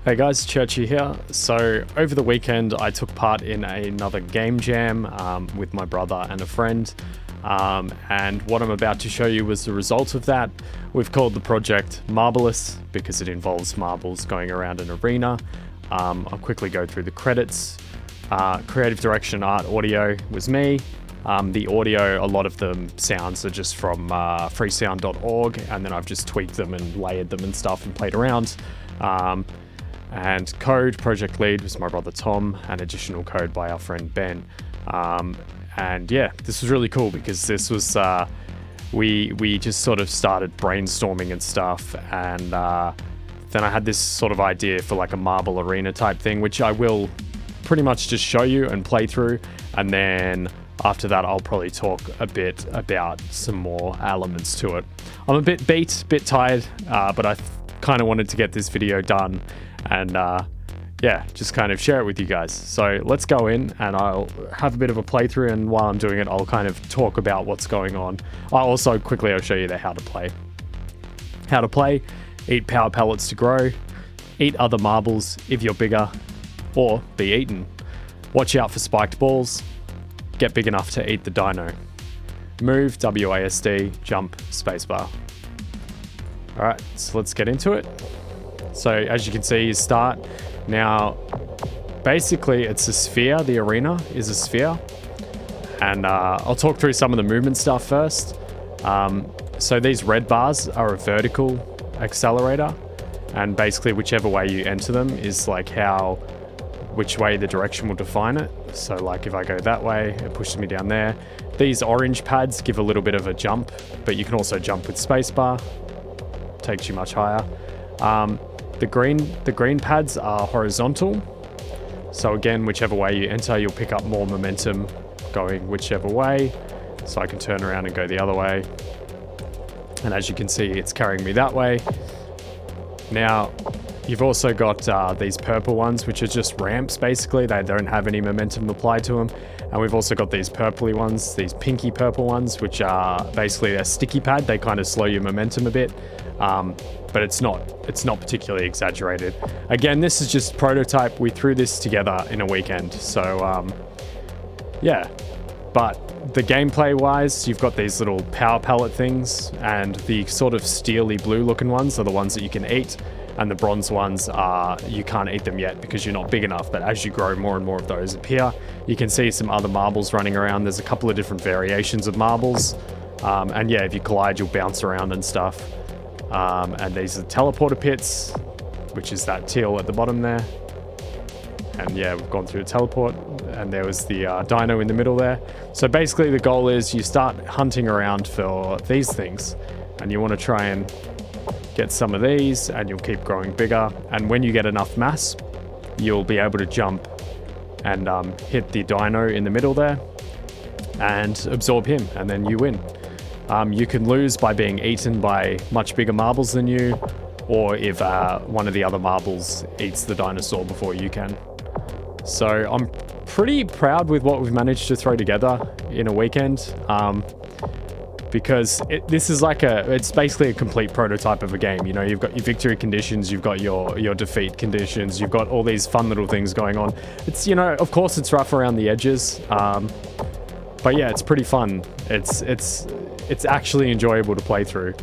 Hey guys, Churchy here. So over the weekend I took part in another game jam with my brother and a friend, and what I'm about to show you was the result of that. We've called the project Marbellous because it involves marbles going around an arena. I'll quickly go through the credits. Creative direction, art, audio was me. The audio, a lot of them sounds are just from freesound.org, and then I've just tweaked them and layered them and stuff and played around. And code, project lead was my brother Tom, and additional code by our friend Ben. And yeah, this was really cool because this was, we just sort of started brainstorming and stuff, and then I had this sort of idea for like a marble arena type thing, which I will pretty much just show you and play through, and then after that I'll probably talk a bit about some more elements to it. I'm a bit beat, bit tired, but I kind of wanted to get this video done and yeah, just kind of share it with you guys. So let's go in and I'll have a bit of a playthrough, and while I'm doing it I'll kind of talk about what's going on. I'll show you the how to play. How to play: eat power pellets to grow, eat other marbles if you're bigger, or be eaten. Watch out for spiked balls, get big enough to eat the dino. Move, WASD, jump, spacebar. Alright, so let's get into it. So as you can see, you start. Now, basically it's a sphere. The arena is a sphere. And I'll talk through some of the movement stuff first. So these red bars are a vertical accelerator. And basically whichever way you enter them is like which way the direction will define it. So like if I go that way, it pushes me down there. These orange pads give a little bit of a jump, but you can also jump with spacebar. Takes you much higher. The green pads are horizontal. So again, whichever way you enter, you'll pick up more momentum going whichever way. So I can turn around and go the other way. And as you can see, it's carrying me that way. Now, you've also got these purple ones, which are just ramps, basically. They don't have any momentum applied to them. And we've also got these purpley ones, these pinky purple ones, which are basically a sticky pad. They kind of slow your momentum a bit, but it's not particularly exaggerated. Again, this is just prototype. We threw this together in a weekend. So, yeah. But the gameplay wise, you've got these little power pellet things, and the sort of steely blue looking ones are the ones that you can eat. And the bronze ones are, you can't eat them yet because you're not big enough, but as you grow, more and more of those appear. You can see some other marbles running around. There's a couple of different variations of marbles. And yeah, if you collide, you'll bounce around and stuff. And these are teleporter pits, which is that teal at the bottom there. And yeah, we've gone through a teleport, and there was the dino in the middle there. So basically the goal is you start hunting around for these things, and you want to try and get some of these, and you'll keep growing bigger. And when you get enough mass, you'll be able to jump and hit the dino in the middle there and absorb him, and then you win. You can lose by being eaten by much bigger marbles than you, or if one of the other marbles eats the dinosaur before you can. So I'm pretty proud with what we've managed to throw together in a weekend. Because this is like it's basically a complete prototype of a game. You know, you've got your victory conditions, you've got your defeat conditions, you've got all these fun little things going on. It's, you know, of course it's rough around the edges, but yeah, it's pretty fun. It's actually enjoyable to play through,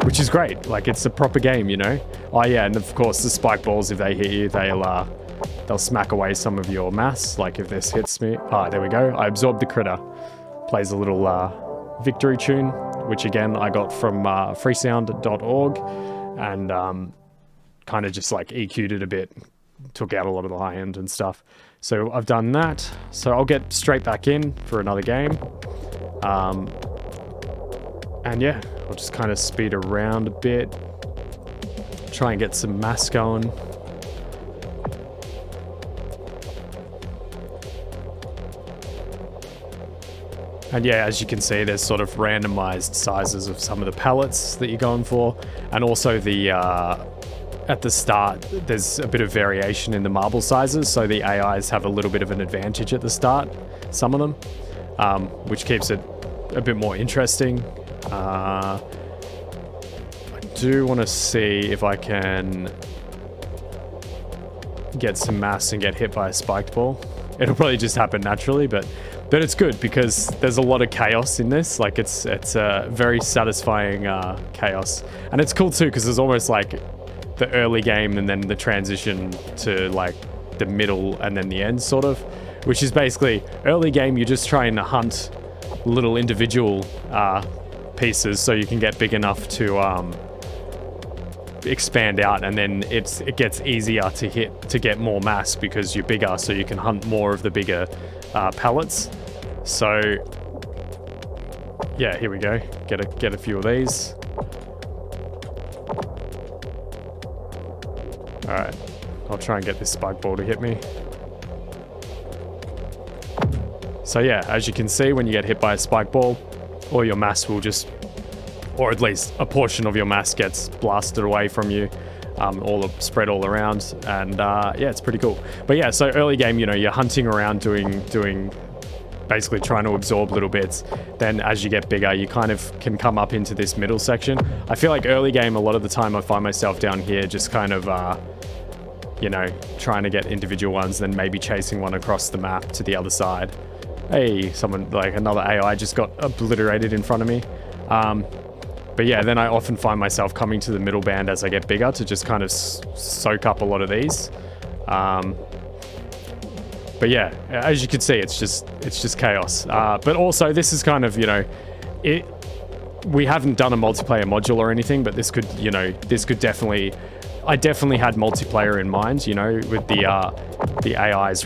which is great. Like, it's a proper game, you know. Oh yeah, and of course the spike balls, if they hit you, they'll smack away some of your mass. Like if this hits me, there we go. I absorbed the critter. Plays a little victory tune, which again I got from freesound.org, and kind of just like EQ'd it a bit, took out a lot of the high end and stuff. So I've done that, so I'll get straight back in for another game, and yeah, I'll just kind of speed around a bit, try and get some mass going. And yeah, as you can see, there's sort of randomized sizes of some of the pallets that you're going for. And also at the start, there's a bit of variation in the marble sizes. So the AIs have a little bit of an advantage at the start, some of them, which keeps it a bit more interesting. I do want to see if I can get some mass and get hit by a spiked ball. It'll probably just happen naturally, but it's good because there's a lot of chaos in this. Like it's a very satisfying chaos, and it's cool too because there's almost like the early game and then the transition to like the middle and then the end sort of, which is basically early game you're just trying to hunt little individual pieces so you can get big enough to expand out, and then it gets easier to get more mass because you're bigger, so you can hunt more of the bigger pellets. So yeah, here we go. Get a few of these. All right, I'll try and get this spike ball to hit me. So yeah, as you can see, when you get hit by a spike ball, all your mass will just, or at least a portion of your mass gets blasted away from you, spread all around, and yeah, it's pretty cool. But yeah, so early game, you know, you're hunting around doing basically trying to absorb little bits. Then as you get bigger, you kind of can come up into this middle section. I feel like early game, a lot of the time I find myself down here just kind of, you know, trying to get individual ones, then maybe chasing one across the map to the other side. Hey, someone, like another AI just got obliterated in front of me. But yeah, then I often find myself coming to the middle band as I get bigger to just kind of soak up a lot of these. But yeah, as you can see, it's just chaos. But also, this is kind of, you know, we haven't done a multiplayer module or anything, but this could, you know, definitely, I definitely had multiplayer in mind, you know, with the AIs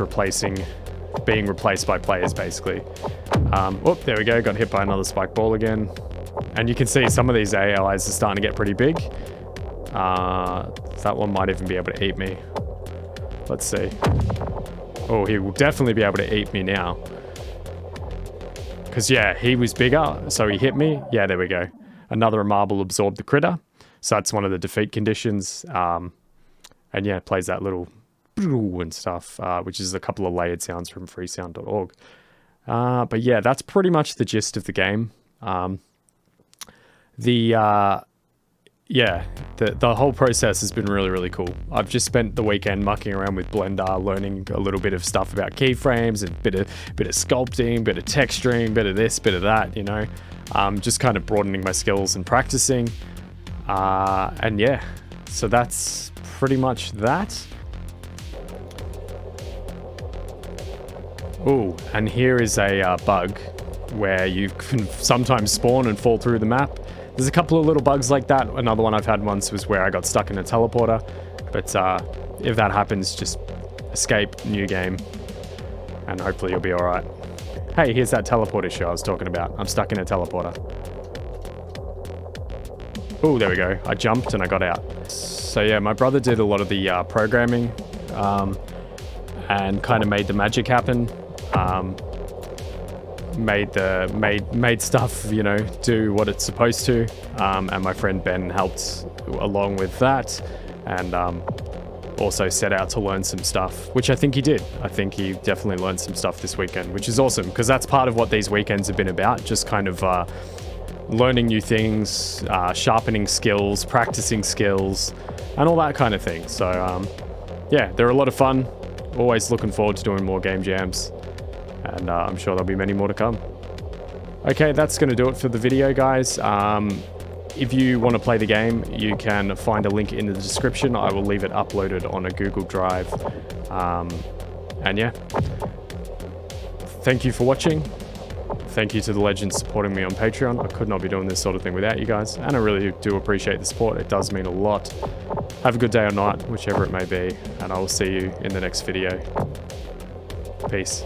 being replaced by players, basically. Oh, there we go, got hit by another spike ball again. And you can see some of these AIs are starting to get pretty big. That one might even be able to eat me. Let's see. Oh, he will definitely be able to eat me now. Because, yeah, he was bigger, so he hit me. Yeah, there we go. Another marble absorbed the critter. So that's one of the defeat conditions. And, yeah, it plays that little and stuff, which is a couple of layered sounds from freesound.org. But, yeah, that's pretty much the gist of the game. Yeah, the whole process has been really, really cool. I've just spent the weekend mucking around with Blender, learning a little bit of stuff about keyframes and bit of sculpting, bit of texturing, bit of this, bit of that, you know. Just kind of broadening my skills and practicing. And yeah, so that's pretty much that. Oh, and here is a bug where you can sometimes spawn and fall through the map. There's a couple of little bugs like that. Another one I've had once was where I got stuck in a teleporter. But if that happens, just escape, new game, and hopefully you'll be all right. Hey, here's that teleporter issue I was talking about. I'm stuck in a teleporter. Oh, there we go. I jumped and I got out. So yeah, my brother did a lot of the programming and kind of made the magic happen. Made stuff, you know, do what it's supposed to, and my friend Ben helped along with that, and also set out to learn some stuff, which I think he did. I think he definitely learned some stuff this weekend, which is awesome, because that's part of what these weekends have been about, just kind of learning new things, sharpening skills, practicing skills, and all that kind of thing. So yeah, they're a lot of fun. Always looking forward to doing more game jams. And I'm sure there'll be many more to come. Okay, that's going to do it for the video, guys. If you want to play the game, you can find a link in the description. I will leave it uploaded on a Google Drive. And yeah, thank you for watching. Thank you to the legends supporting me on Patreon. I could not be doing this sort of thing without you guys. And I really do appreciate the support. It does mean a lot. Have a good day or night, whichever it may be. And I will see you in the next video. Peace.